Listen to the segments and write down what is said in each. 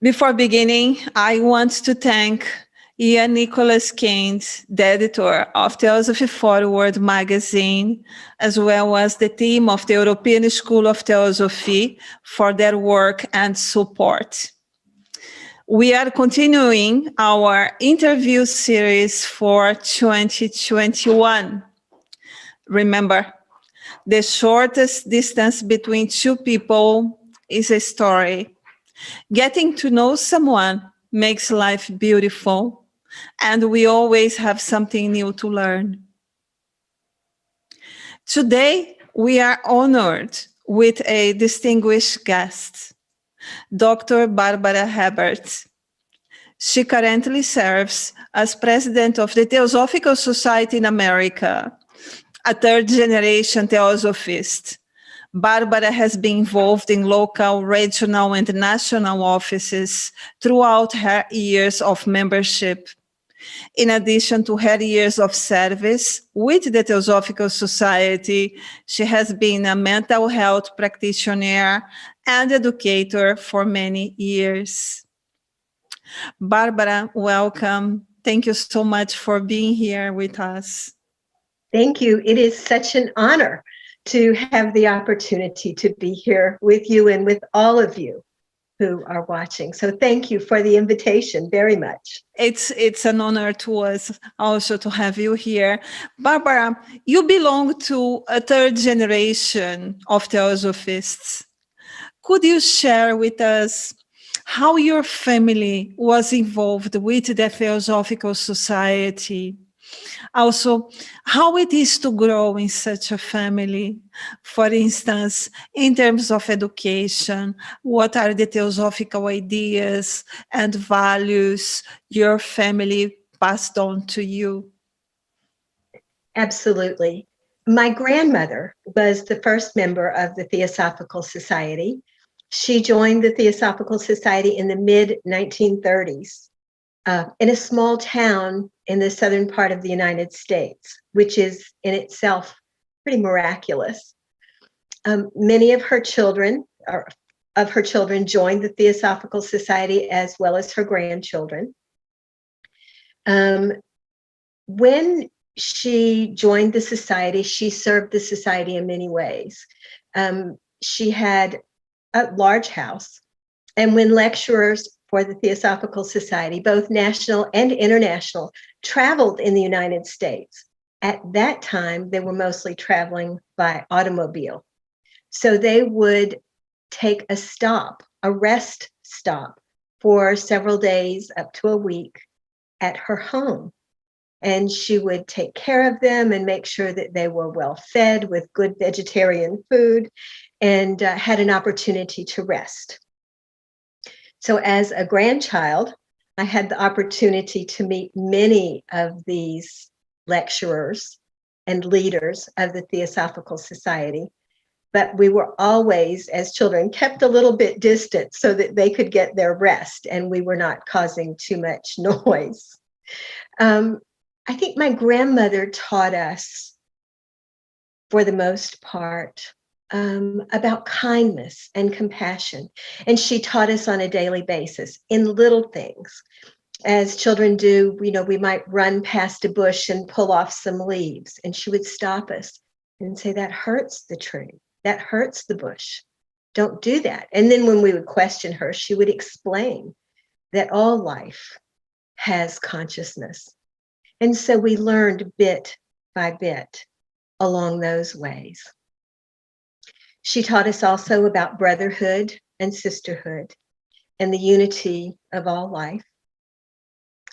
Before beginning, I want to thank Ian Nicholas Keynes, the editor of Theosophy Forward magazine, as well as the team of the European School of Theosophy for their work and support. We are continuing our interview series for 2021. Remember, the shortest distance between two people is a story. Getting to know someone makes life beautiful, and we always have something new to learn. Today, we are honored with a distinguished guest, Dr. Barbara Hebert. She currently serves as president of the Theosophical Society in America, a third-generation theosophist. Barbara has been involved in local, regional, and national offices throughout her years of membership. In addition to her years of service with the Theosophical Society, she has been a mental health practitioner and educator for many years. Barbara, welcome. Thank you so much for being here with us. Thank you. It is such an honor to have the opportunity to be here with you and with all of you who are watching. So thank you for the invitation very much. It's an honor to us also to have you here. Barbara, you belong to a third generation of theosophists. Could you share with us how your family was involved with the Theosophical Society? Also, how it is to grow in such a family. For instance, in terms of education, what are the theosophical ideas and values your family passed on to you? Absolutely. My grandmother was the first member of the Theosophical Society. She joined the Theosophical Society in the mid-1930s. In a small town in the southern part of the United States, which is in itself pretty miraculous. Many of her children joined the Theosophical Society, as well as her grandchildren. When she joined the society, she served the society in many ways. She had a large house, and when lecturers for the Theosophical Society, both national and international, traveled in the United States. At that time, they were mostly traveling by automobile. So they would take a rest stop for several days, up to a week, at her home. And she would take care of them and make sure that they were well fed with good vegetarian food and had an opportunity to rest. So as a grandchild, I had the opportunity to meet many of these lecturers and leaders of the Theosophical Society, but we were always, as children, kept a little bit distant so that they could get their rest and we were not causing too much noise. I think my grandmother taught us, for the most part, about kindness and compassion. And she taught us on a daily basis in little things. As children do, we might run past a bush and pull off some leaves, and she would stop us and say, that hurts the tree, that hurts the bush. Don't do that. And then when we would question her, she would explain that all life has consciousness. And so we learned bit by bit along those ways. She taught us also about brotherhood and sisterhood and the unity of all life.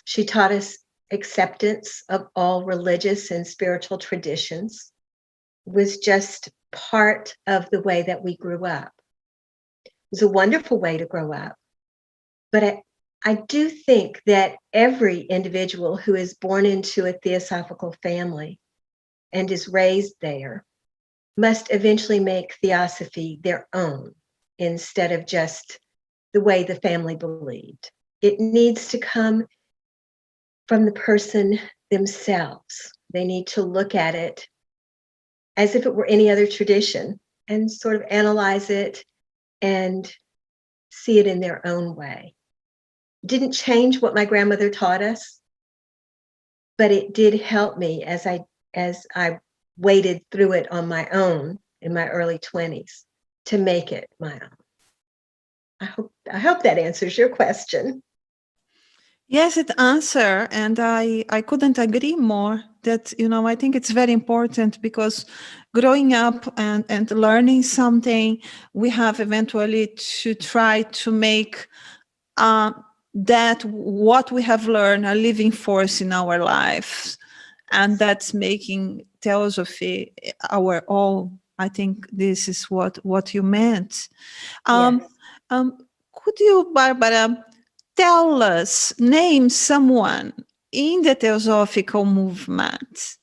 She taught us acceptance of all religious and spiritual traditions. It was just part of the way that we grew up. It was a wonderful way to grow up. But I do think that every individual who is born into a theosophical family and is raised there must eventually make theosophy their own instead of just the way the family believed. It needs to come from the person themselves. They need to look at it as if it were any other tradition and sort of analyze it and see it in their own way. didn't change what my grandmother taught us, but it did help me as I waded through it on my own in my early 20s to make it my own. I hope that answers your question. Yes, it answer, and I couldn't agree more that, I think it's very important because growing up and learning something, we have eventually to try to make that what we have learned a living force in our lives. And that's making theosophy our own. I think this is what you meant. Yes. Could you, Barbara, tell us, name someone in the Theosophical movement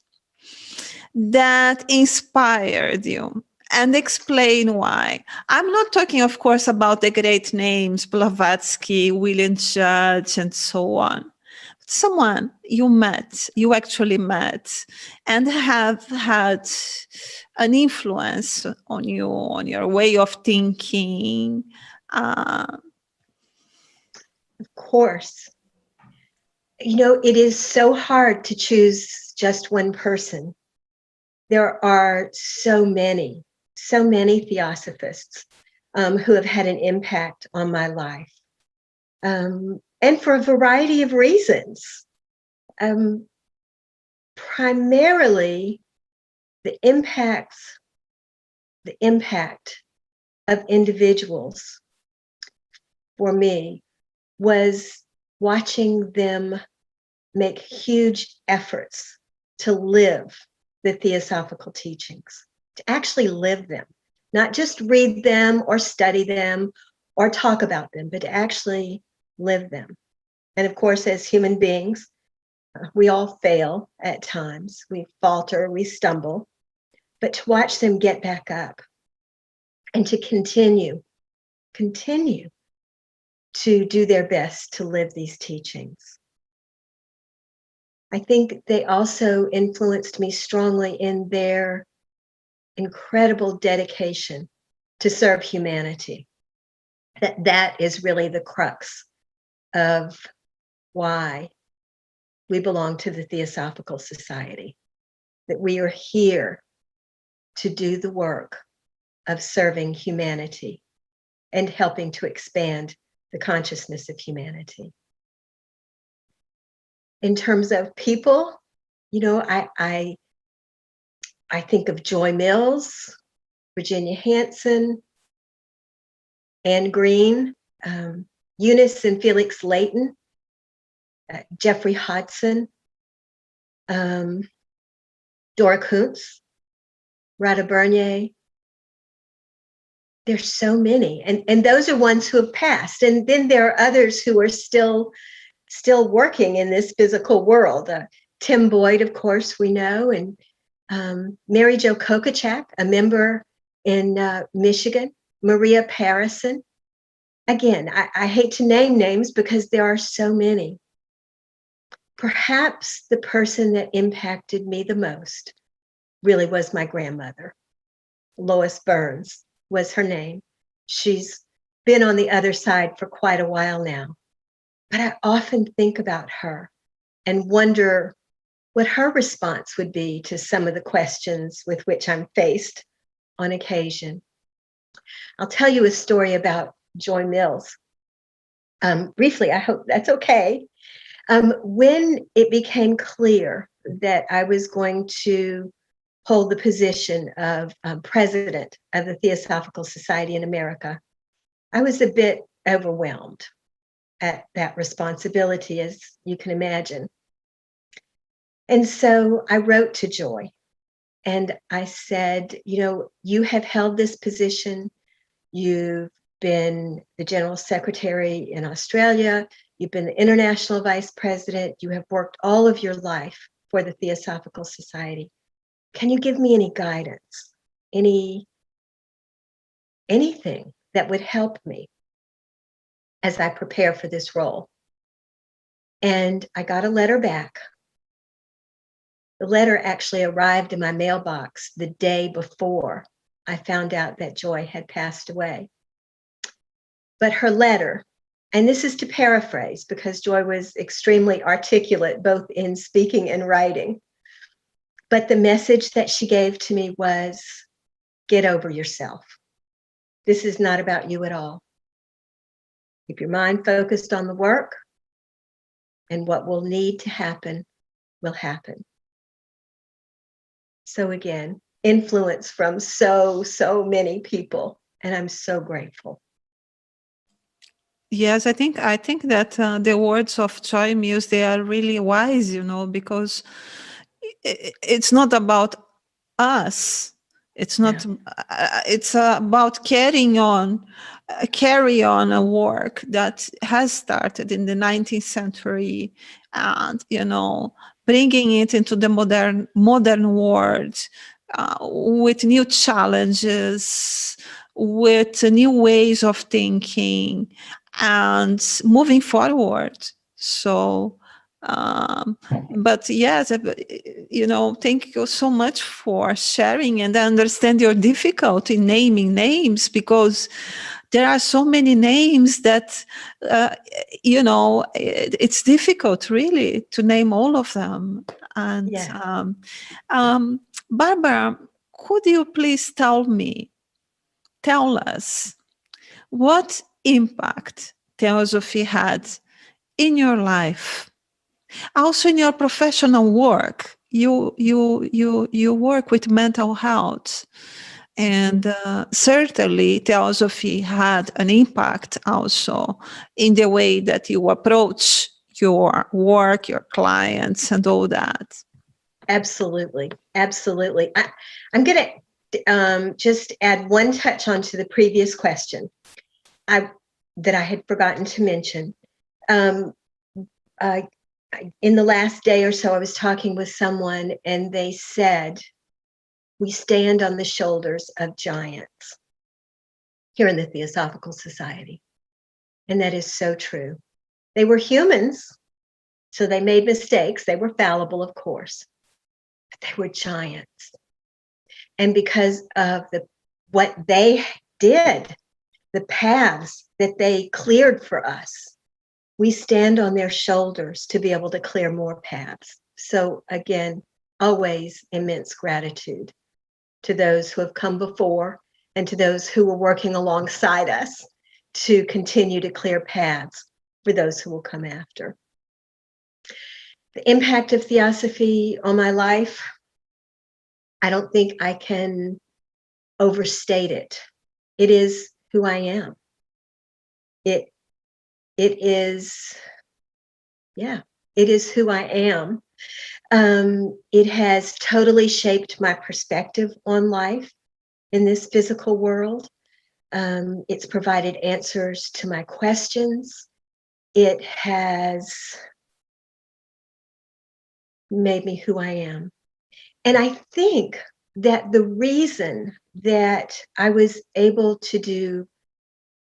that inspired you and explain why? I'm not talking, of course, about the great names, Blavatsky, William Judge, and so on. Someone you actually met, and have had an influence on you, on your way of thinking. Of course. It is so hard to choose just one person. There are so many theosophists who have had an impact on my life. And for a variety of reasons. Primarily, the impact of individuals for me was watching them make huge efforts to live the theosophical teachings, to actually live them, not just read them or study them or talk about them, but to actually live them. And of course, as human beings, we all fail at times. We falter, we stumble, but to watch them get back up and to continue to do their best to live these teachings. I think they also influenced me strongly in their incredible dedication to serve humanity. That is really the crux of why we belong to the Theosophical Society, that we are here to do the work of serving humanity and helping to expand the consciousness of humanity. In terms of people, I think of Joy Mills, Virginia Hansen, Anne Green, Eunice and Felix Layton, Jeffrey Hodson, Dora Kuntz, Rada Bernier. There's so many, and those are ones who have passed. And then there are others who are still working in this physical world. Tim Boyd, of course, we know, and Mary Jo Kokachak, a member in Michigan, Maria Parison. Again, I hate to name names because there are so many. Perhaps the person that impacted me the most really was my grandmother. Lois Burns was her name. She's been on the other side for quite a while now. But I often think about her and wonder what her response would be to some of the questions with which I'm faced on occasion. I'll tell you a story about Joy Mills. Briefly, I hope that's okay. When it became clear that I was going to hold the position of president of the Theosophical Society in America, I was a bit overwhelmed at that responsibility, as you can imagine. And so I wrote to Joy and I said, you have held this position. You've been the General Secretary in Australia. You've been the International Vice President. You have worked all of your life for the Theosophical Society. Can you give me any guidance, anything that would help me as I prepare for this role? And I got a letter back. The letter actually arrived in my mailbox the day before I found out that Joy had passed away. But her letter and this is to paraphrase because Joy was extremely articulate both in speaking and writing. But the message that she gave to me was, get over yourself. This is not about you at all. Keep your mind focused on the work, and what will need to happen will happen. So again, influence from so many people, and I'm so grateful. Yes, I think that the words of Joy Mills, they are really wise, because it's not about us. It's not. It's about carry on a work that has started in the 19th century, and bringing it into the modern world with new challenges, with new ways of thinking, and moving forward. So. But yes, thank you so much for sharing, and I understand your difficulty in naming names because there are so many names that, it's difficult really to name all of them. And Barbara, could you please tell us what impact Theosophy had in your life? Also, in your professional work, you work with mental health, and certainly Theosophy had an impact also in the way that you approach your work, your clients, and all that. Absolutely, absolutely. I'm going to just add one touch onto the previous question that I had forgotten to mention. In the last day or so, I was talking with someone and they said, we stand on the shoulders of giants here in the Theosophical Society. And that is so true. They were humans, so they made mistakes. They were fallible, of course, but they were giants. And because of what they did, the paths that they cleared for us, we stand on their shoulders to be able to clear more paths. So again, always immense gratitude to those who have come before and to those who were working alongside us to continue to clear paths for those who will come after. The impact of Theosophy on my life, I don't think I can overstate it. It is who I am. It is who I am. It has totally shaped my perspective on life in this physical world. It's provided answers to my questions. It has made me who I am. And I think that the reason that I was able to do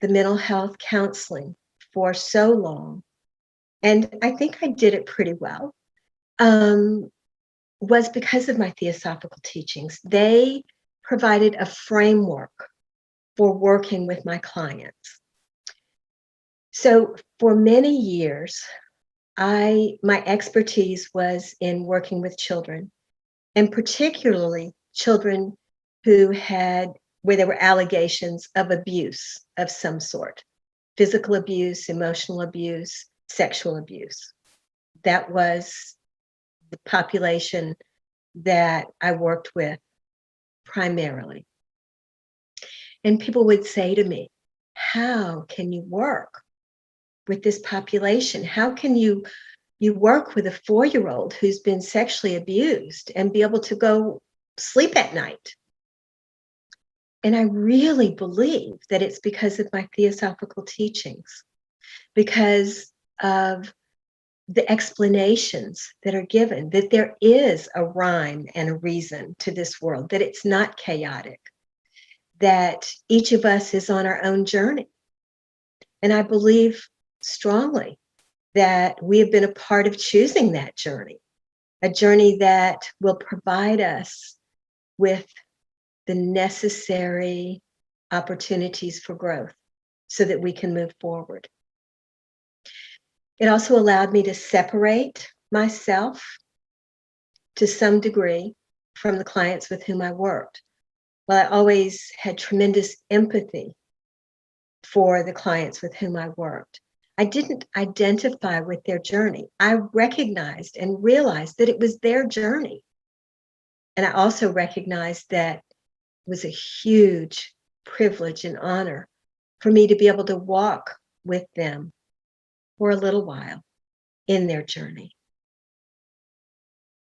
the mental health counseling for so long, and I think I did it pretty well, was because of my Theosophical teachings. They provided a framework for working with my clients. So for many years, my expertise was in working with children, and particularly children where there were allegations of abuse of some sort, physical abuse, emotional abuse, sexual abuse. That was the population that I worked with primarily. And people would say to me, how can you work with this population? How can you work with a 4-year-old who's been sexually abused and be able to go sleep at night? And I really believe that it's because of my Theosophical teachings, because of the explanations that are given, that there is a rhyme and a reason to this world, that it's not chaotic, that each of us is on our own journey. And I believe strongly that we have been a part of choosing that journey, a journey that will provide us with the necessary opportunities for growth so that we can move forward. It also allowed me to separate myself to some degree from the clients with whom I worked. Well, I always had tremendous empathy for the clients with whom I worked. I didn't identify with their journey. I recognized and realized that it was their journey. And I also recognized that it was a huge privilege and honor for me to be able to walk with them for a little while in their journey.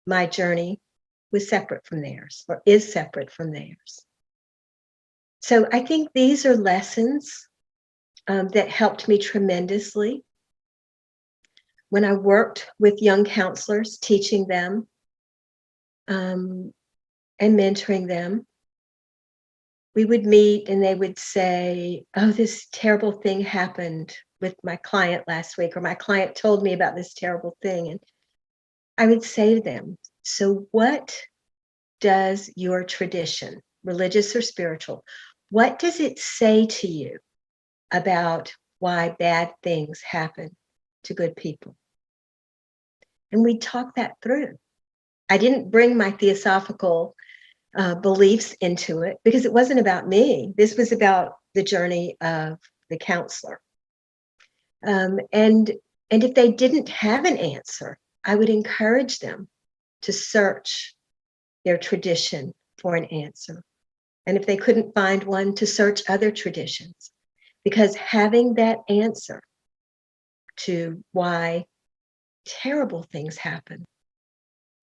My journey was separate from theirs, or is separate from theirs. So I think these are lessons that helped me tremendously when I worked with young counselors, teaching them and mentoring them. We would meet and they would say, oh, this terrible thing happened with my client last week, or my client told me about this terrible thing. And I would say to them, so what does your tradition, religious or spiritual, what does it say to you about why bad things happen to good people? And we talk that through. I didn't bring my theosophical beliefs into it because it wasn't about me. This was about the journey of the counselor. And if they didn't have an answer, I would encourage them to search their tradition for an answer. And if they couldn't find one, to search other traditions. Because having that answer to why terrible things happen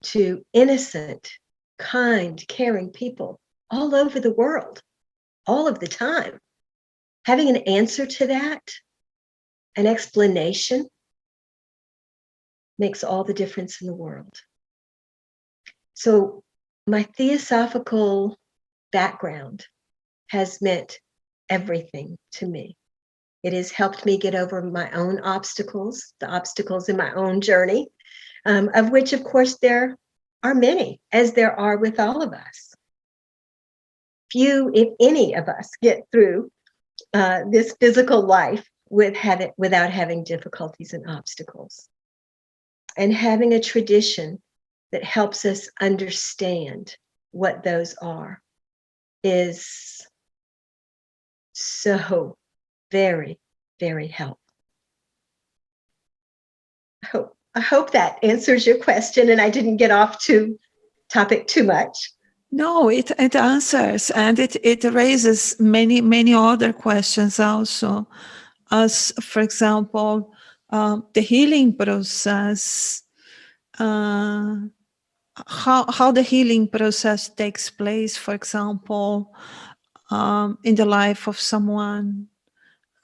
to innocent, kind, caring people all over the world, all of the time, having an answer to that, an explanation, makes all the difference in the world. So my theosophical background has meant everything to me. It has helped me get over my own obstacles, the obstacles in my own journey, of which, of course, there are many, as there are with all of us. Few, if any of us, get through this physical life without having difficulties and obstacles. And having a tradition that helps us understand what those are is so very, very helpful. I hope that answers your question and I didn't get off topic too much. No, it answers, and it raises many other questions also, as for example, the healing process, how the healing process takes place, for example, in the life of someone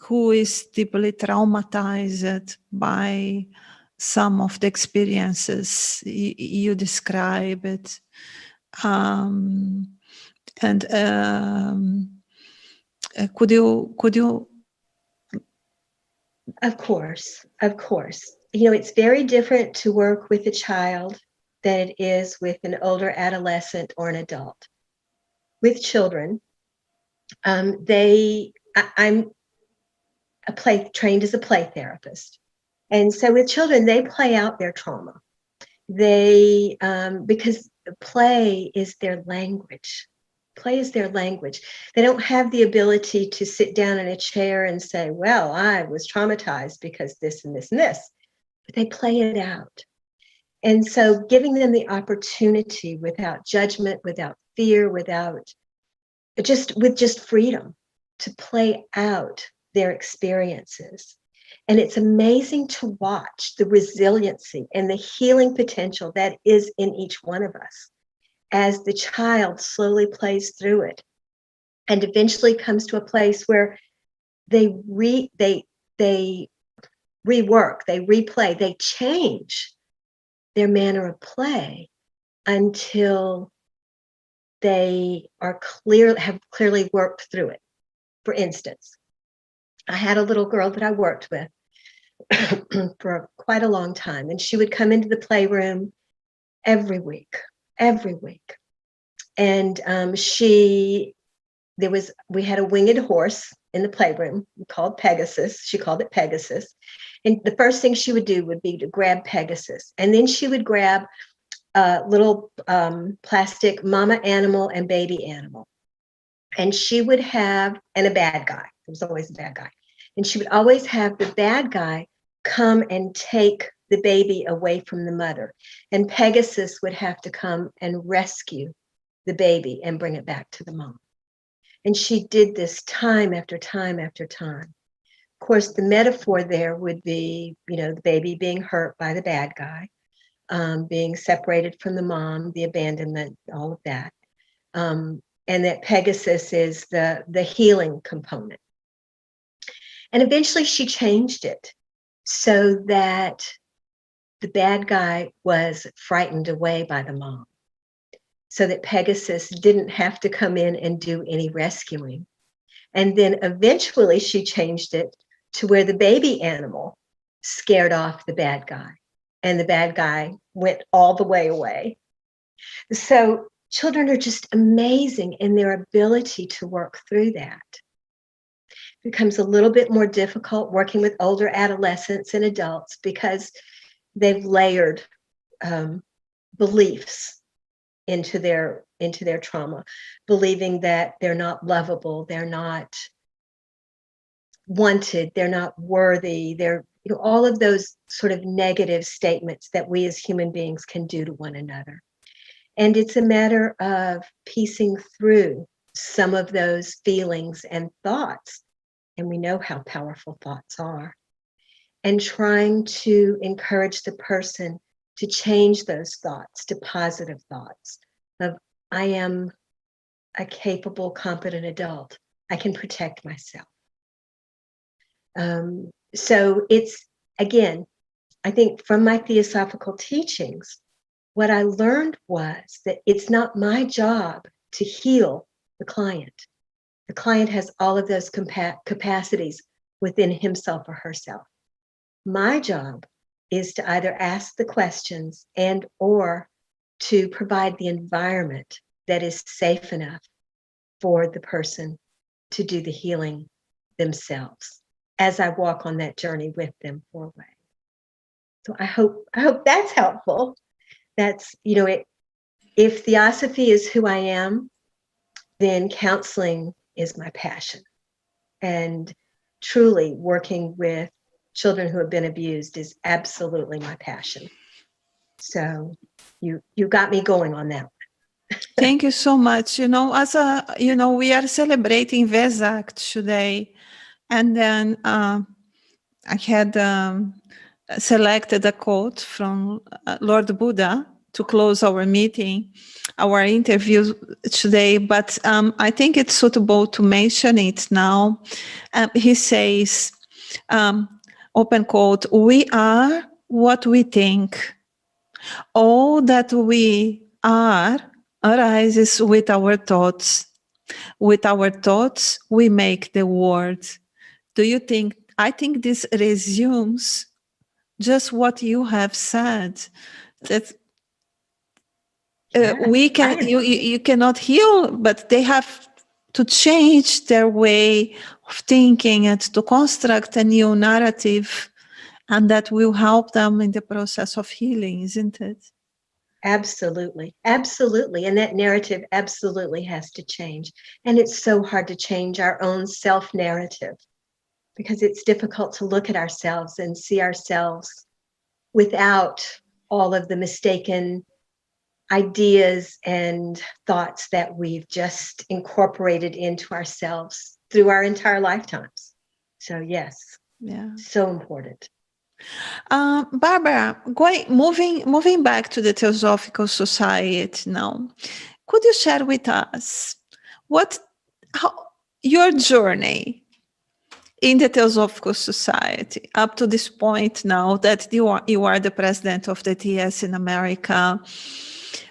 who is deeply traumatized by some of the experiences you describe it. And could you? Of course. You know, it's very different to work with a child than it is with an older adolescent or an adult. With children, I'm trained as a play therapist. And so with children, they play out their trauma. Because play is their language. Play is their language. They don't have the ability to sit down in a chair and say, well, I was traumatized because this and this and this, but they play it out. And so giving them the opportunity without judgment, without fear, with just freedom to play out their experiences. And it's amazing to watch the resiliency and the healing potential that is in each one of us as the child slowly plays through it and eventually comes to a place where they rework, they replay, they change their manner of play until they have clearly worked through it. For instance, I had a little girl that I worked with for quite a long time, and she would come into the playroom every week. And she we had a winged horse in the playroom called Pegasus. She called it Pegasus. And the first thing she would do would be to grab Pegasus. And then she would grab a little plastic mama animal and baby animal. And she would have, and a bad guy. There was always a bad guy. And she would always have the bad guy come and take the baby away from the mother. And Pegasus would have to come and rescue the baby and bring it back to the mom. And she did this time after time after time. Of course, the metaphor there would be, the baby being hurt by the bad guy, being separated from the mom, the abandonment, all of that. And that Pegasus is the healing component. And eventually she changed it so that the bad guy was frightened away by the mom, so that Pegasus didn't have to come in and do any rescuing. And then eventually she changed it to where the baby animal scared off the bad guy, and the bad guy went all the way away. So children are just amazing in their ability to work through that. It becomes a little bit more difficult working with older adolescents and adults because they've layered beliefs into their trauma, believing that they're not lovable, they're not wanted, they're not worthy, they're all of those sort of negative statements that we as human beings can do to one another. And it's a matter of piecing through some of those feelings and thoughts, and we know how powerful thoughts are, and trying to encourage the person to change those thoughts to positive thoughts of, I am a capable, competent adult. I can protect myself. So it's, again, I think from my theosophical teachings, what I learned was that it's not my job to heal the client. The client has all of those capacities within himself or herself. My job is to either ask the questions and or to provide the environment that is safe enough for the person to do the healing themselves as I walk on that journey with them forward. So I hope that's helpful. That's, if theosophy is who I am, then counseling is my passion. And truly working with children who have been abused is absolutely my passion. So you got me going on that. Thank you so much. We are celebrating Vesak today. And then I had selected a quote from Lord Buddha to close our meeting, our interview today, but I think it's suitable to mention it now. He says, open quote, "We are what we think. All that we are arises with our thoughts. With our thoughts, we make the world." Do you think, I think this resumes just what you have said, that we can, you cannot heal, but they have to change their way of thinking and to construct a new narrative, and that will help them in the process of healing, isn't it? Absolutely. Absolutely. And that narrative absolutely has to change. And it's so hard to change our own self-narrative because it's difficult to look at ourselves and see ourselves without all of the mistaken ideas and thoughts that we've just incorporated into ourselves through our entire lifetimes. So yes, so important. Barbara, moving back to the Theosophical Society now, could you share with us how your journey in the Theosophical Society up to this point now that you are the president of the TS in America?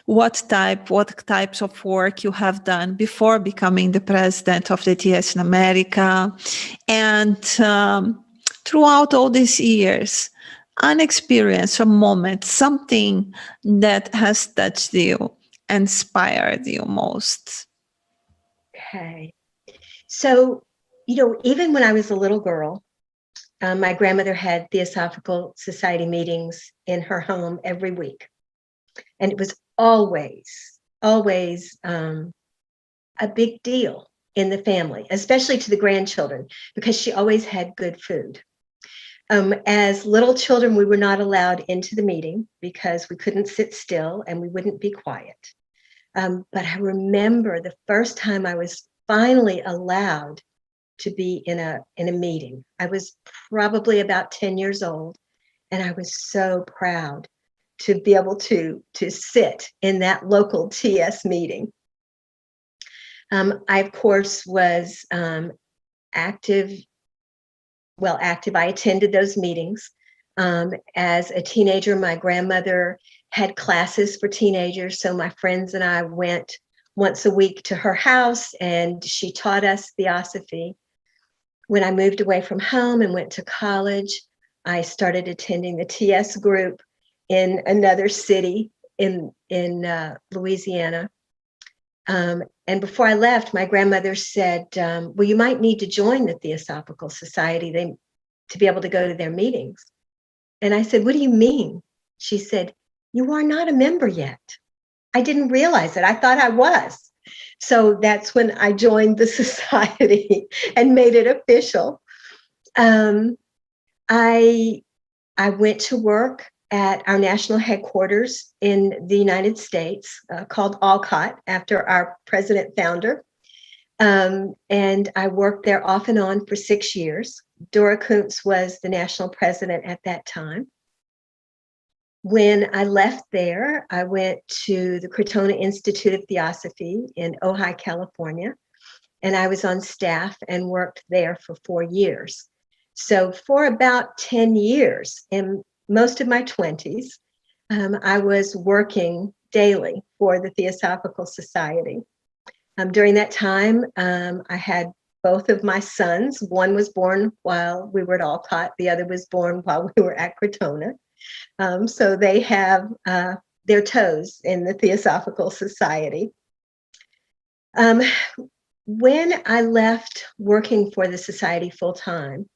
What types of work you have done before becoming the president of the TS in America, and throughout all these years, an experience, a moment, something that has touched you, inspired you most? Okay. So, even when I was a little girl, my grandmother had Theosophical Society meetings in her home every week. And it was always a big deal in the family, especially to the grandchildren, because she always had good food. As little children, we were not allowed into the meeting because we couldn't sit still and we wouldn't be quiet. But I remember the first time I was finally allowed to be in a meeting. I was probably about 10 years old, and I was so proud to be able to sit in that local TS meeting. I, of course, was active. I attended those meetings. As a teenager, my grandmother had classes for teenagers, so my friends and I went once a week to her house, and she taught us Theosophy. When I moved away from home and went to college, I started attending the TS group in another city in Louisiana. And before I left, my grandmother said, well, you might need to join the Theosophical Society to be able to go to their meetings. And I said, what do you mean? She said, you are not a member yet. I didn't realize it. I thought I was. So that's when I joined the society and made it official. I went to work at our national headquarters in the United States, called Alcott, after our president founder. And I worked there off and on for 6 years. Dora Kuntz was the national president at that time. When I left there, I went to the Crotona Institute of Theosophy in Ojai, California, and I was on staff and worked there for 4 years. So for about 10 years, in most of my 20s, I was working daily for the Theosophical Society. During that time, I had both of my sons. One was born while we were at Alcott. The other was born while we were at Crotona. So they have their toes in the Theosophical Society. When I left working for the society full time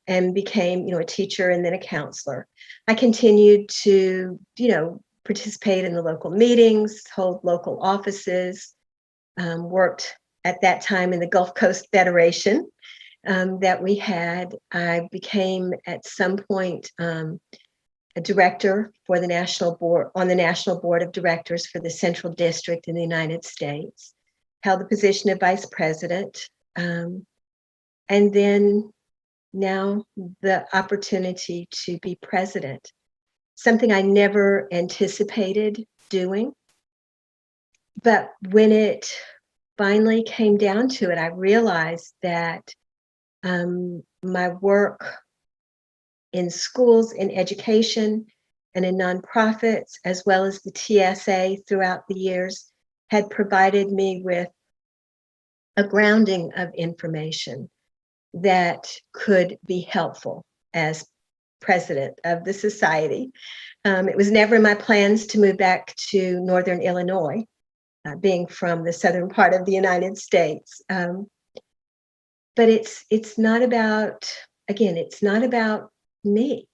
and became, a teacher and then a counselor, I continued to, participate in the local meetings, hold local offices, worked at that time in the Gulf Coast Federation that we had. I became at some point a director for the national board, on the National Board of Directors for the Central District in the United States, held the position of vice president, and then now the opportunity to be president, something I never anticipated doing. But when it finally came down to it, I realized that my work in schools, in education, and in nonprofits, as well as the TSA throughout the years, had provided me with a grounding of information that could be helpful as president of the society. It was never in my plans to move back to Northern Illinois, being from the southern part of the United States. But it's not about, again, it's not about me.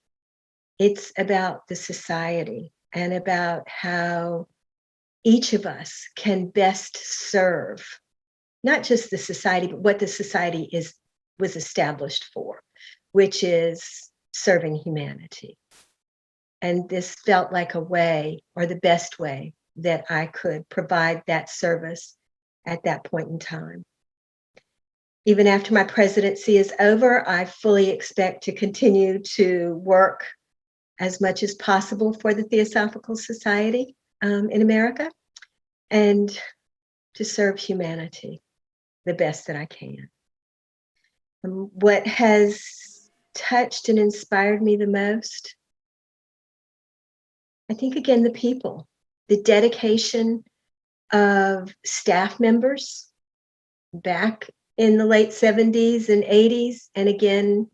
It's about the society and about how each of us can best serve, not just the society, but what the society was established for, which is serving humanity. And this felt like a way, or the best way, that I could provide that service at that point in time. Even after my presidency is over, I fully expect to continue to work as much as possible for the Theosophical Society in America, and to serve humanity the best that I can. What has touched and inspired me the most, I think, again, the people, the dedication of staff members back in the late 70s and 80s, and again,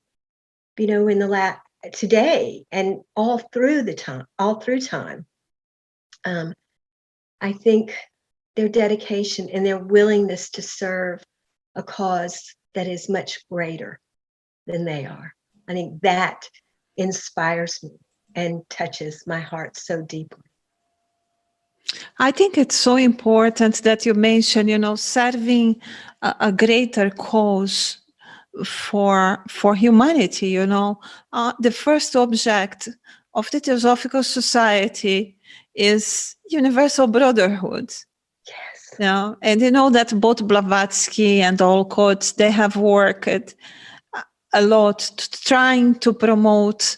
in the today, and all through time. I think their dedication and their willingness to serve a cause that is much greater than they are. I think that inspires me and touches my heart so deeply. I think it's so important that you mention, serving a greater cause for humanity. The first object of the Theosophical Society is universal brotherhood. Yes. And that both Blavatsky and Olcott, they have worked a lot trying to promote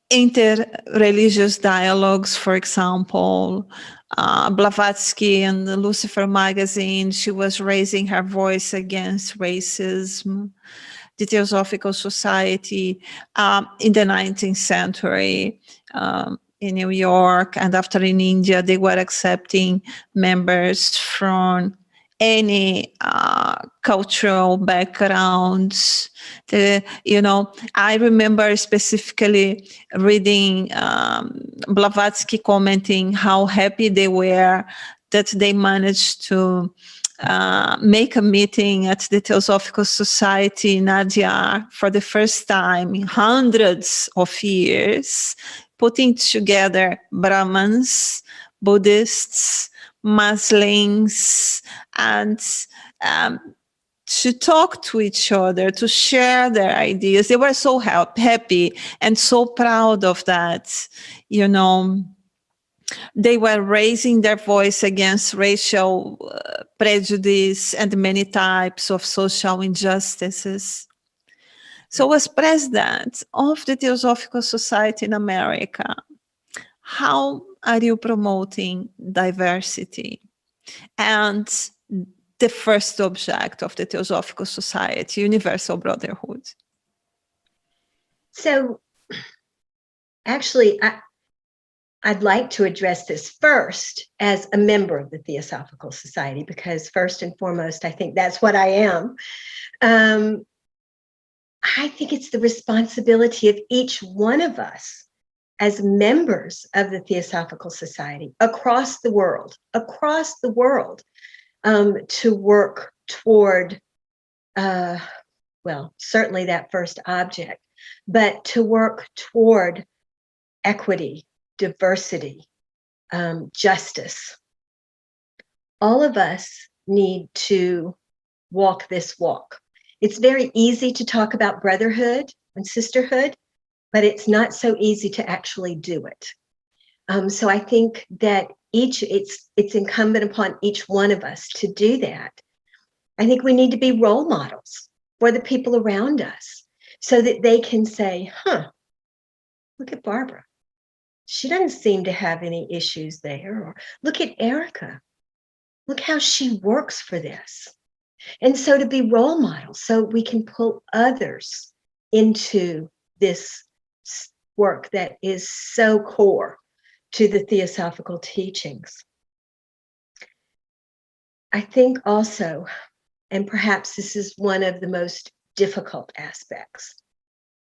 inter-religious dialogues. For example, Blavatsky in the Lucifer magazine, she was raising her voice against racism. The Theosophical Society in the 19th century in New York, and after in India, they were accepting members from any cultural backgrounds. I remember specifically reading Blavatsky commenting how happy they were that they managed to make a meeting at the Theosophical Society in Adyar for the first time in hundreds of years, putting together Brahmins, Buddhists, Muslims, and to talk to each other, to share their ideas. They were so happy and so proud of that. They were raising their voice against racial prejudice and many types of social injustices. So as president of the Theosophical Society in America, how are you promoting diversity? And the first object of the Theosophical Society, universal brotherhood. So actually, I'd like to address this first as a member of the Theosophical Society, because first and foremost, I think that's what I am. I think it's the responsibility of each one of us as members of the Theosophical Society across the world, to work toward, certainly that first object, but to work toward equity, diversity, justice. All of us need to walk this walk. It's very easy to talk about brotherhood and sisterhood, but it's not so easy to actually do it. So I think that it's incumbent upon each one of us to do that. I think we need to be role models for the people around us so that they can say, look at Barbara. She doesn't seem to have any issues there. Or look at Erica. Look how she works for this. And so to be role models so we can pull others into this work that is so core to the Theosophical teachings. I think also, and perhaps this is one of the most difficult aspects,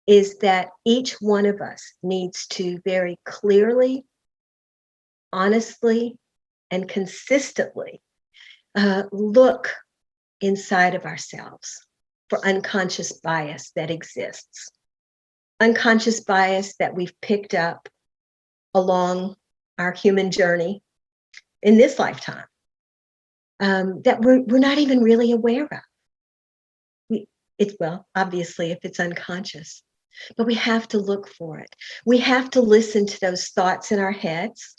is that each one of us needs to very clearly, honestly, and consistently look inside of ourselves for unconscious bias that exists. Unconscious bias that we've picked up along our human journey in this lifetime, that we're not even really aware of. Obviously, if it's unconscious, but we have to look for it. We have to listen to those thoughts in our heads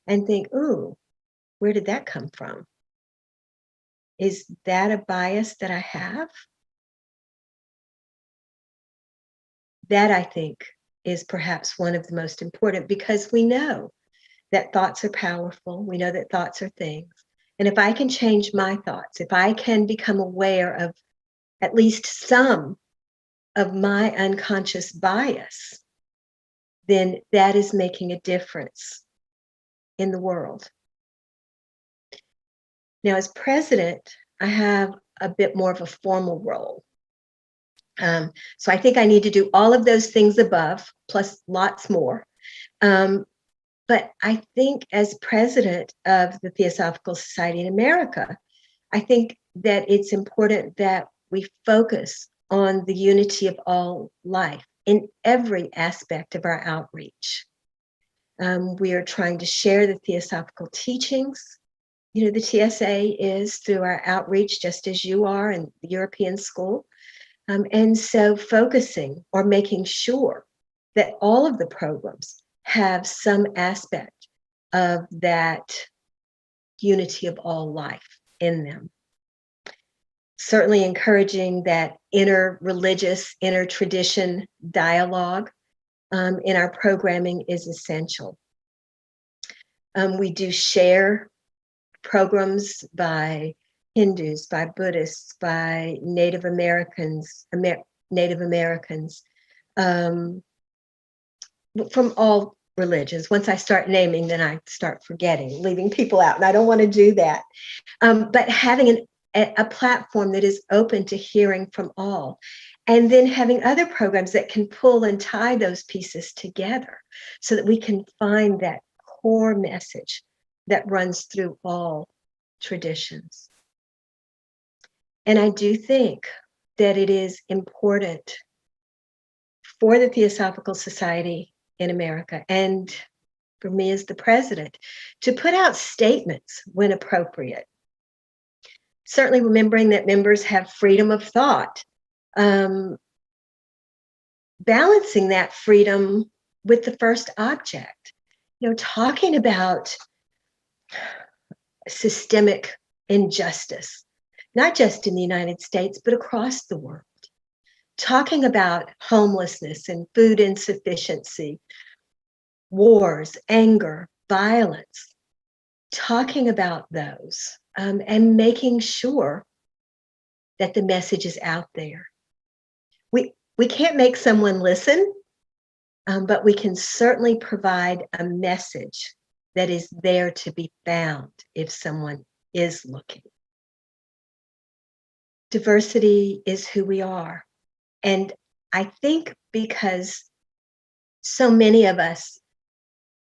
and think, ooh, where did that come from? Is that a bias that I have? That, I think, is perhaps one of the most important, because we know that thoughts are powerful. We know that thoughts are things. And if I can change my thoughts, if I can become aware of at least some of my unconscious bias, then that is making a difference in the world. Now, as president, I have a bit more of a formal role. So I think I need to do all of those things above, plus lots more. But I think as president of the Theosophical Society in America, I think that it's important that we focus on the unity of all life in every aspect of our outreach. We are trying to share the Theosophical teachings. You know, the TSA is through our outreach, just as you are in the European School. And so focusing or making sure that all of the programs have some aspect of that unity of all life in them. Certainly encouraging that inter-religious, inter-tradition dialogue in our programming is essential. We do share programs by Hindus, by Buddhists, by Native Americans, from all religions. Once I start naming, then I start forgetting, leaving people out, and I don't want to do that. But having a platform that is open to hearing from all, and then having other programs that can pull and tie those pieces together so that we can find that core message that runs through all traditions. And I do think that it is important for the Theosophical Society in America, and for me as the president, to put out statements when appropriate. Certainly remembering that members have freedom of thought, balancing that freedom with the first object. You know, talking about systemic injustice, not just in the United States, but across the world. Talking about homelessness and food insufficiency, wars, anger, violence, talking about those and making sure that the message is out there. We can't make someone listen, but we can certainly provide a message that is there to be found if someone is looking. Diversity is who we are. And I think because so many of us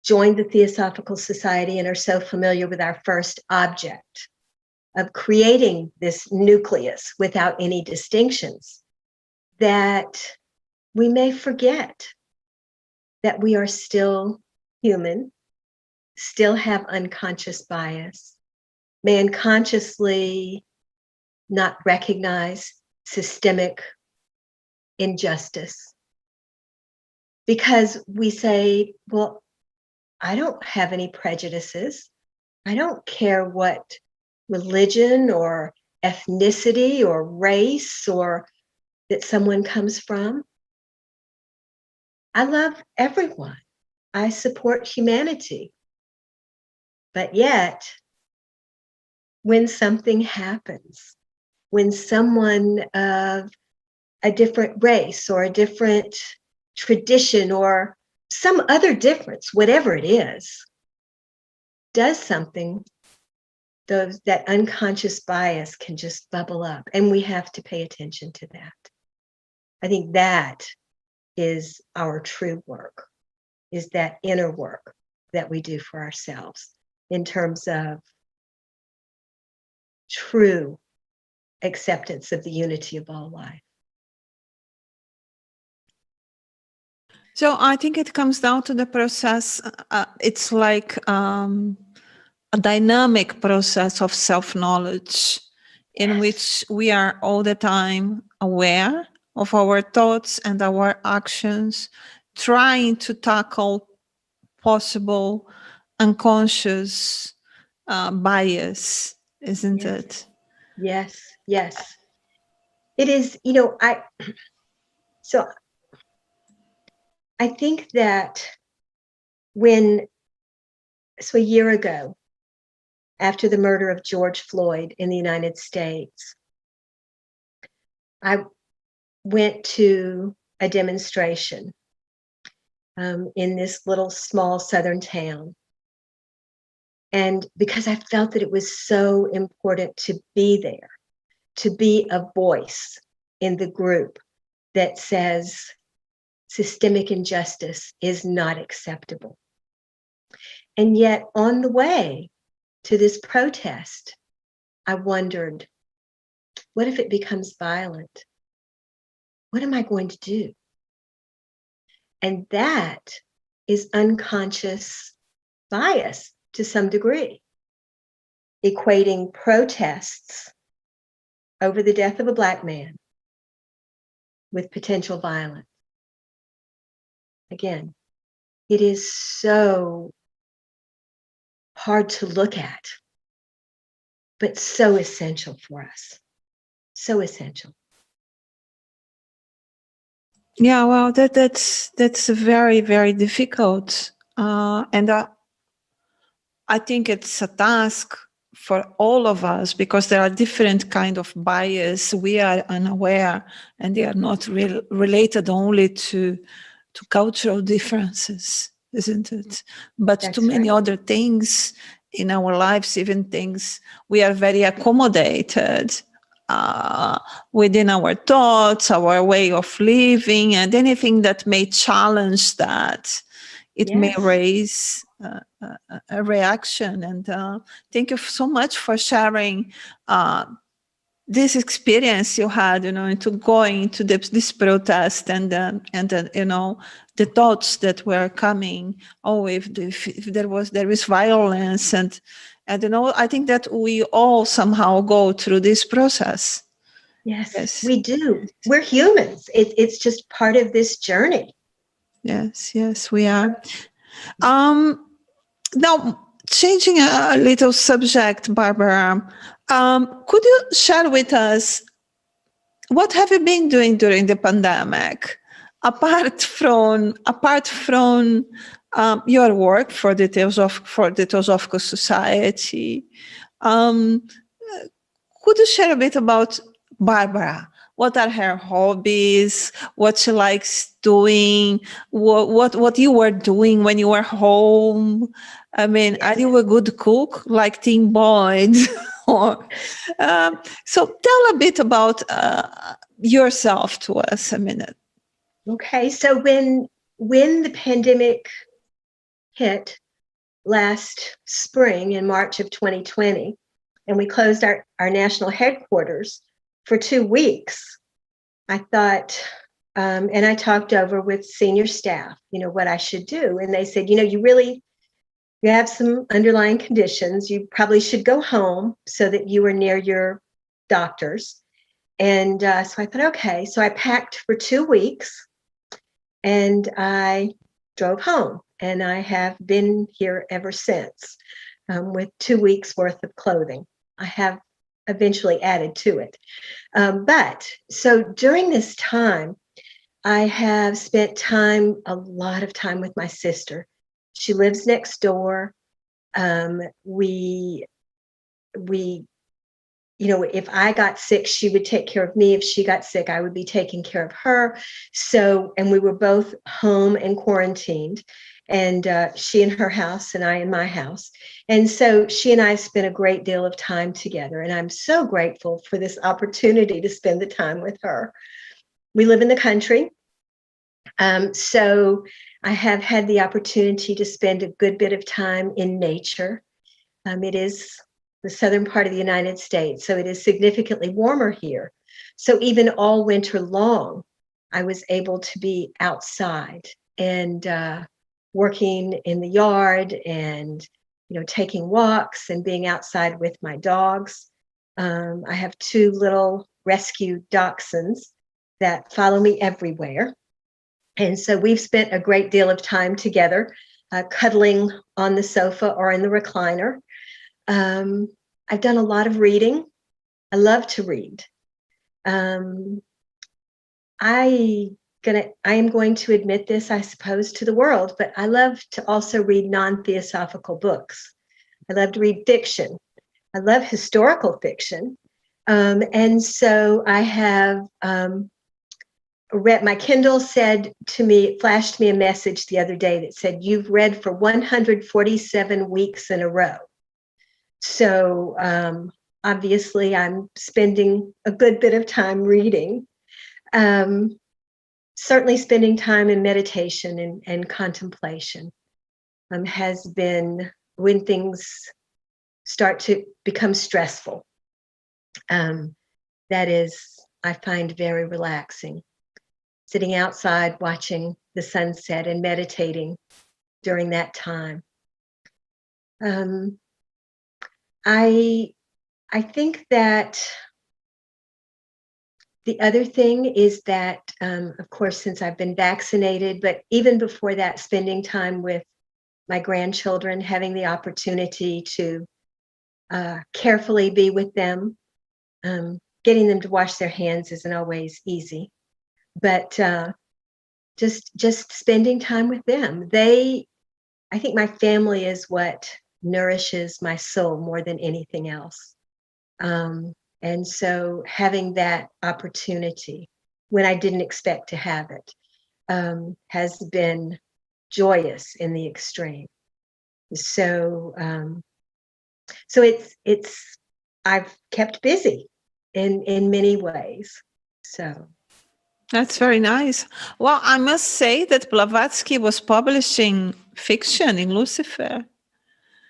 joined the Theosophical Society and are so familiar with our first object of creating this nucleus without any distinctions, that we may forget that we are still human, still have unconscious bias, may unconsciously not recognize systemic injustice. Because we say, well, I don't have any prejudices. I don't care what religion or ethnicity or race or that someone comes from. I love everyone. I support humanity. But yet, when something happens, when someone of a different race or a different tradition or some other difference, whatever it is, does something, that unconscious bias can just bubble up, and we have to pay attention to that. I think that is our true work, is that inner work that we do for ourselves in terms of true acceptance of the unity of all life. So I think it comes down to the process. It's like a dynamic process of self-knowledge in which we are all the time aware of our thoughts and our actions, trying to tackle possible unconscious bias, isn't it? Yes, yes. It is, I think that a year ago, after the murder of George Floyd in the United States, I went to a demonstration in this little small southern town. And because I felt that it was so important to be there, to be a voice in the group that says systemic injustice is not acceptable. And yet on the way to this protest, I wondered, What if it becomes violent? What am I going to do? And that is unconscious bias to some degree, equating protests over the death of a Black man with potential violence. Again, it is so hard to look at, but so essential for us. So essential. Yeah, well, that's very, very difficult, and I think it's a task for all of us, because there are different kind of bias we are unaware, and they are not related only to cultural differences, isn't it? But That's to many right. other things in our lives, even things we are very accommodated within our thoughts, our way of living, and anything that may challenge that, it may Yes. raise a reaction. And thank you so much for sharing this experience you had, into going to this protest, and the thoughts that were coming. Oh, if there is violence, and I think that we all somehow go through this process. Yes, Yes. we do. We're humans. It's just part of this journey. Yes, we are. Now, changing a little subject, Barbara, could you share with us, what have you been doing during the pandemic, apart from your work for the Theosophical Society? Could you share a bit about Barbara? What are her hobbies? What she likes doing? What you were doing when you were home? I mean, are you a good cook like Tim Boyd? Or, so tell a bit about yourself to us a minute. Okay, so when the pandemic hit last spring in March of 2020, and we closed our national headquarters for 2 weeks, I thought, and I talked over with senior staff, what I should do. And they said, you have some underlying conditions. You probably should go home so that you are near your doctors. And so I thought, okay. So I packed for 2 weeks and I drove home. And I have been here ever since, with 2 weeks worth of clothing. I have eventually added to it. But so during this time, I have spent a lot of time with my sister. She lives next door. We, if I got sick, she would take care of me. If she got sick, I would be taking care of her. So, and we were both home and quarantined, and she in her house and I in my house. And so she and I spent a great deal of time together, and I'm so grateful for this opportunity to spend the time with her. We live in the country. So I have had the opportunity to spend a good bit of time in nature. It is the southern part of the United States, so it is significantly warmer here. So even all winter long, I was able to be outside and working in the yard, and taking walks and being outside with my dogs. I have 2 little rescue dachshunds that follow me everywhere. And so we've spent a great deal of time together, cuddling on the sofa or in the recliner. I've done a lot of reading. I love to read. I am going to admit this, I suppose, to the world, but I love to also read non-theosophical books. I love to read fiction. I love historical fiction. And so I have read, my Kindle flashed me a message the other day that said, you've read for 147 weeks in a row. So obviously I'm spending a good bit of time reading. Certainly spending time in meditation and contemplation has been when things start to become stressful. that is, I find very relaxing. Sitting outside watching the sunset and meditating during that time. I think that the other thing is that, of course, since I've been vaccinated, but even before that, spending time with my grandchildren, having the opportunity to carefully be with them. Getting them to wash their hands isn't always easy, but just spending time with them. I think my family is what nourishes my soul more than anything else. And so having that opportunity when I didn't expect to have it has been joyous in the extreme. So it's I've kept busy in many ways. So That's very nice. Well, I must say that Blavatsky was publishing fiction in Lucifer.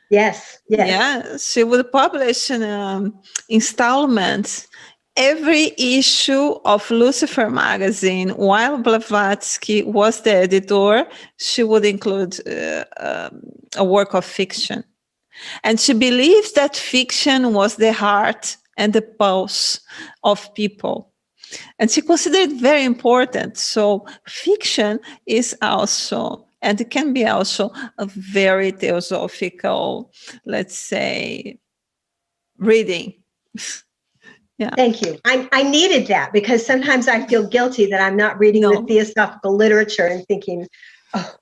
yes. Yeah, she would publish in installments every issue of Lucifer magazine. While Blavatsky was the editor, she would include a work of fiction. And she believes that fiction was the heart and the pulse of people. And she considered it very important. So fiction is also, and it can be also, a very theosophical, let's say, reading. Yeah. Thank you. I needed that because sometimes I feel guilty that I'm not reading the No. theosophical literature and thinking, oh,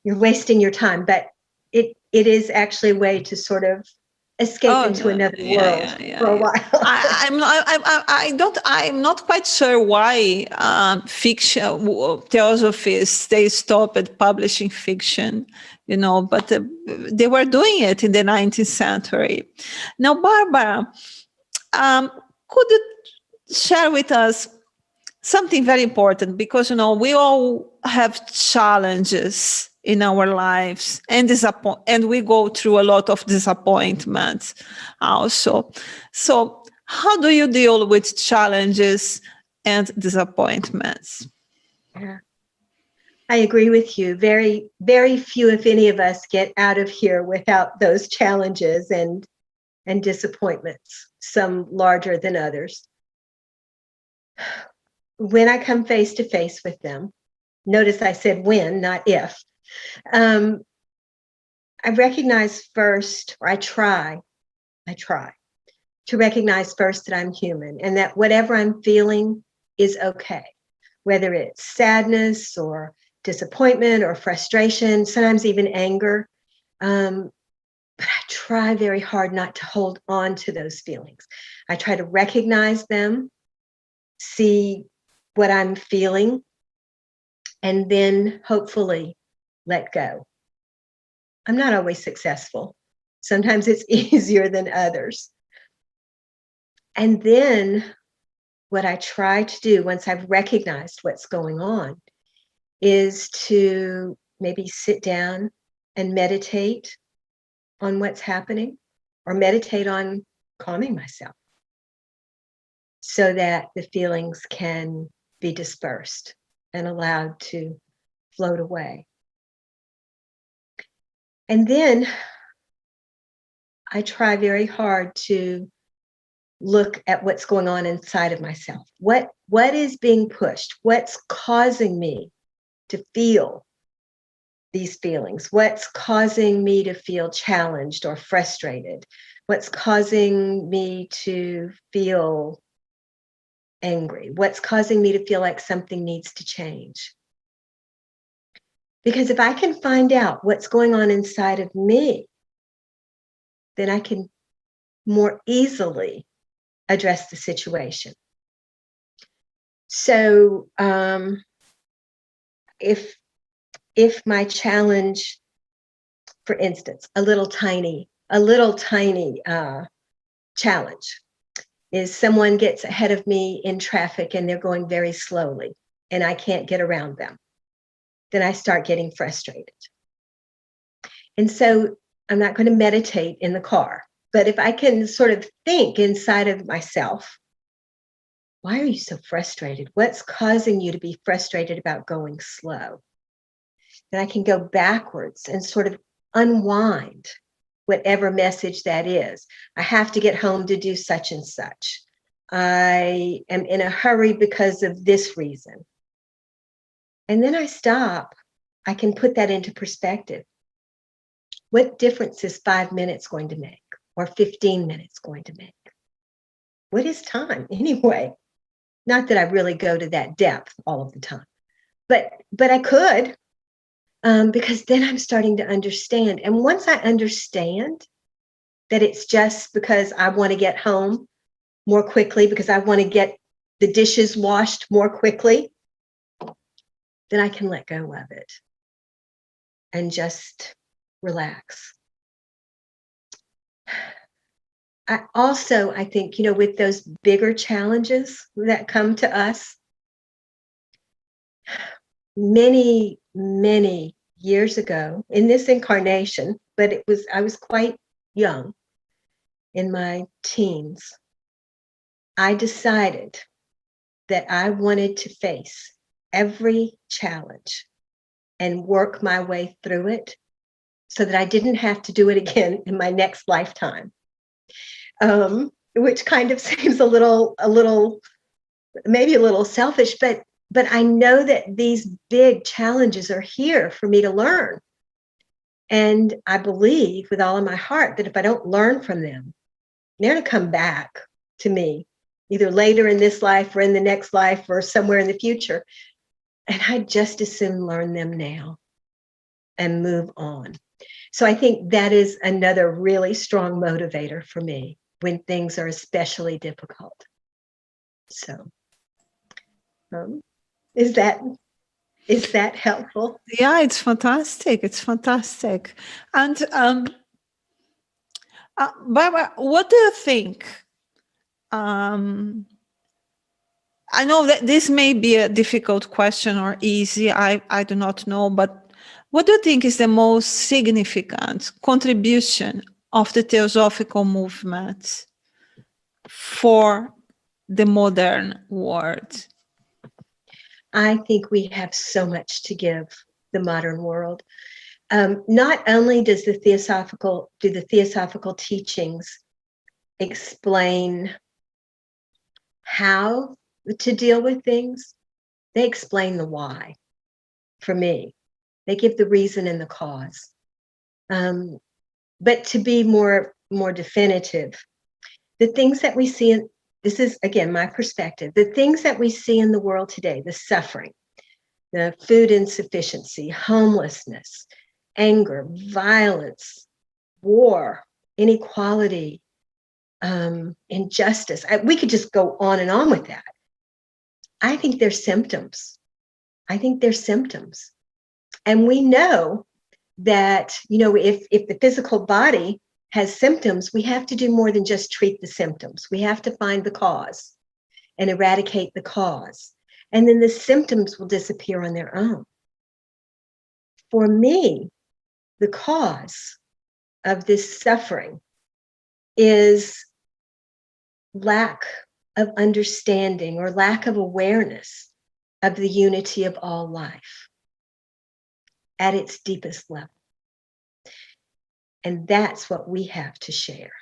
you're wasting your time. But it is actually a way to sort of escape into another world for a while. I'm not quite sure why fiction theosophists they stopped publishing fiction, but they were doing it in the 19th century. Now, Barbara, could you share with us something very important? Because we all have challenges in our lives and we go through a lot of disappointments also. So how do you deal with challenges and disappointments? Yeah. I agree with you. Very, very few, if any of us, get out of here without those challenges and disappointments, some larger than others. When I come face to face with them, notice I said when, not if, I recognize first, or I try to recognize first that I'm human and that whatever I'm feeling is okay, whether it's sadness or disappointment or frustration, sometimes even anger. But I try very hard not to hold on to those feelings. I try to recognize them, see what I'm feeling, and then hopefully let go. I'm not always successful. Sometimes it's easier than others. And then what I try to do once I've recognized what's going on is to maybe sit down and meditate on what's happening or meditate on calming myself so that the feelings can be dispersed and allowed to float away. And then I try very hard to look at what's going on inside of myself. What is being pushed? What's causing me to feel these feelings? What's causing me to feel challenged or frustrated? What's causing me to feel angry? What's causing me to feel like something needs to change? Because if I can find out what's going on inside of me, then I can more easily address the situation. So if my challenge, for instance, a little tiny challenge is someone gets ahead of me in traffic and they're going very slowly and I can't get around them, then I start getting frustrated. And so I'm not going to meditate in the car, but if I can sort of think inside of myself, why are you so frustrated? What's causing you to be frustrated about going slow? Then I can go backwards and sort of unwind whatever message that is. I have to get home to do such and such. I am in a hurry because of this reason. And then I stop. I can put that into perspective. What difference is 5 minutes going to make, or 15 minutes going to make? What is time anyway? Not that I really go to that depth all of the time, but I could, because then I'm starting to understand. And once I understand that it's just because I want to get home more quickly, because I want to get the dishes washed more quickly, then I can let go of it and just relax. I think, with those bigger challenges that come to us, many, many years ago in this incarnation, but I was quite young, in my teens, I decided that I wanted to face every challenge and work my way through it so that I didn't have to do it again in my next lifetime. Which kind of seems maybe a little selfish, but I know that these big challenges are here for me to learn. And I believe with all of my heart that if I don't learn from them, they're going to come back to me, either later in this life or in the next life or somewhere in the future. And I'd just as soon learn them now and move on. So I think that is another really strong motivator for me when things are especially difficult. So, is that helpful? Yeah, it's fantastic. It's fantastic. And Barbara, what do you think? I know that this may be a difficult question or easy. I do not know, but what do you think is the most significant contribution of the Theosophical movement for the modern world? I think we have so much to give the modern world. Not only do the theosophical teachings explain how to deal with things, they explain the why. For me, they give the reason and the cause. But to be more definitive, the things that we see this is, again, my perspective, the things that we see in the world today, the suffering, the food insufficiency, homelessness, anger, violence, war, inequality, injustice. We could just go on and on with that. I think they're symptoms. And we know that, if the physical body has symptoms, we have to do more than just treat the symptoms. We have to find the cause and eradicate the cause. And then the symptoms will disappear on their own. For me, the cause of this suffering is lack of understanding or lack of awareness of the unity of all life at its deepest level. And that's what we have to share.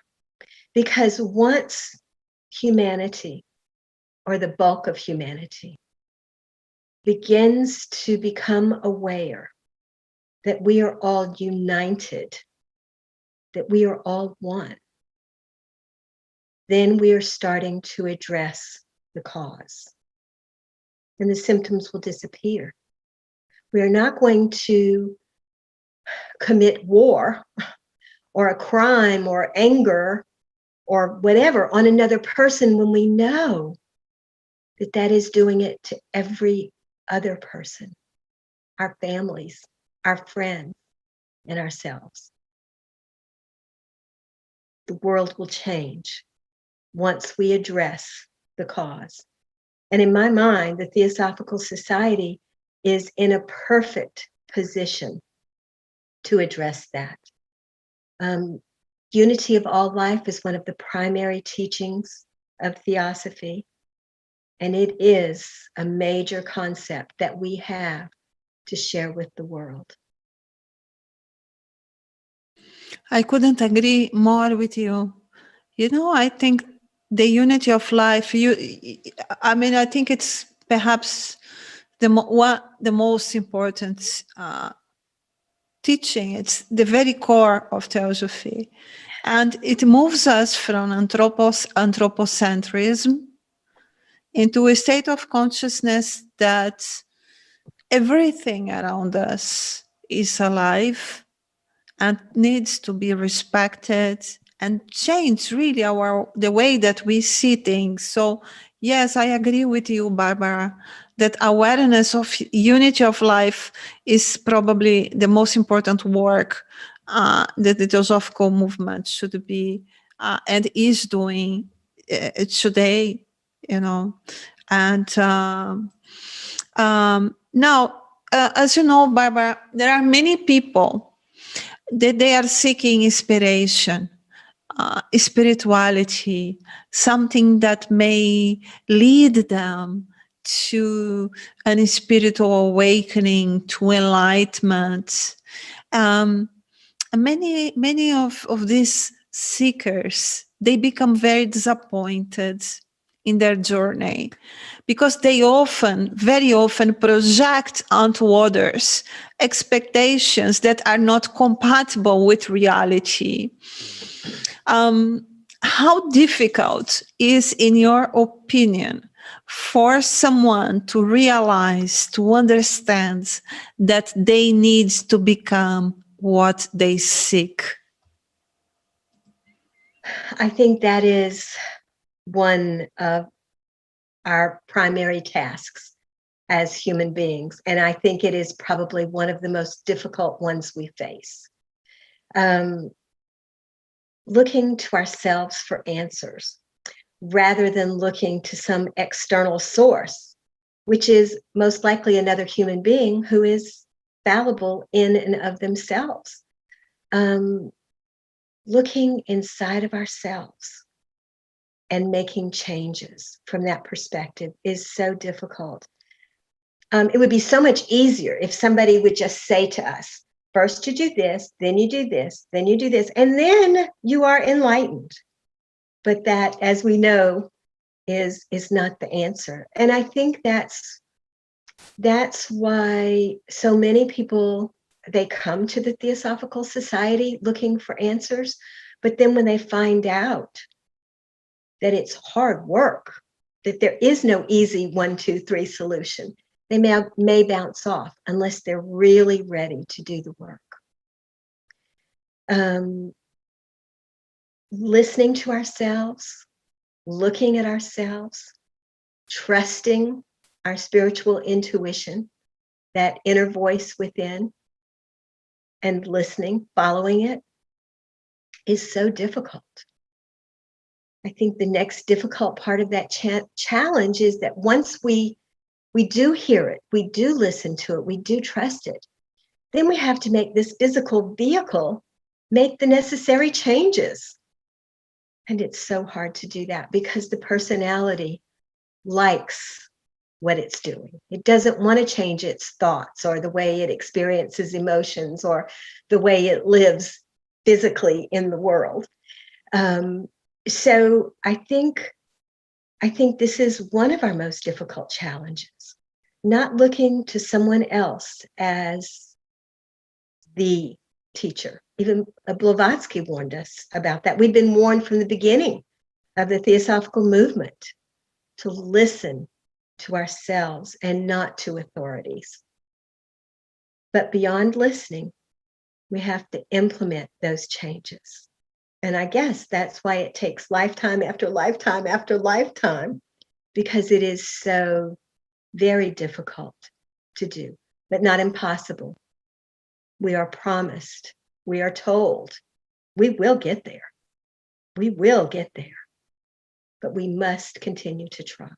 Because once humanity, or the bulk of humanity, begins to become aware that we are all united, that we are all one, then we are starting to address the cause. And the symptoms will disappear. We are not going to commit war or a crime or anger or whatever on another person when we know that that is doing it to every other person, our families, our friends, and ourselves. The world will change once we address the cause. And in my mind, the Theosophical Society is in a perfect position to address that. Unity of all life is one of the primary teachings of Theosophy. And it is a major concept that we have to share with the world. I couldn't agree more with you. You know, I think the unity of life, I think it's perhaps the most important teaching. It's the very core of Theosophy. And it moves us from anthropocentrism into a state of consciousness that everything around us is alive and needs to be respected and change really the way that we see things. So yes, I agree with you, Barbara, that awareness of unity of life is probably the most important work that the Theosophical movement should be and is doing today, you know. And now, as you know, Barbara, there are many people that they are seeking inspiration, spirituality, something that may lead them to an spiritual awakening, to enlightenment. Many of these seekers, they become very disappointed in their journey because they very often project onto others expectations that are not compatible with reality. How difficult is, in your opinion, for someone to realize, to understand that they need to become what they seek? I think that is one of our primary tasks as human beings. And I think it is probably one of the most difficult ones we face. Looking to ourselves for answers rather than looking to some external source, which is most likely another human being who is fallible in and of themselves. Looking inside of ourselves and making changes from that perspective is so difficult. It would be so much easier if somebody would just say to us, first you do this, then you do this, then you do this, and then you are enlightened. But that, as we know, is not the answer. And I think that's why so many people, they come to the Theosophical Society looking for answers, but then when they find out that it's hard work, that there is no easy 1, 2, 3 solution, they may bounce off unless they're really ready to do the work. Listening to ourselves, looking at ourselves, trusting our spiritual intuition, that inner voice within, and listening, following it, is so difficult. I think the next difficult part of that challenge is that once we do hear it, we do listen to it, we do trust it, then we have to make this physical vehicle make the necessary changes. And it's so hard to do that because the personality likes what it's doing. It doesn't want to change its thoughts or the way it experiences emotions or the way it lives physically in the world. So I think this is one of our most difficult challenges, not looking to someone else as the teacher. Even Blavatsky warned us about that. We've been warned from the beginning of the Theosophical movement to listen to ourselves and not to authorities. But beyond listening, we have to implement those changes. And I guess that's why it takes lifetime after lifetime after lifetime, because it is so very difficult to do, but not impossible. We are promised, we are told, we will get there. We will get there, but we must continue to try.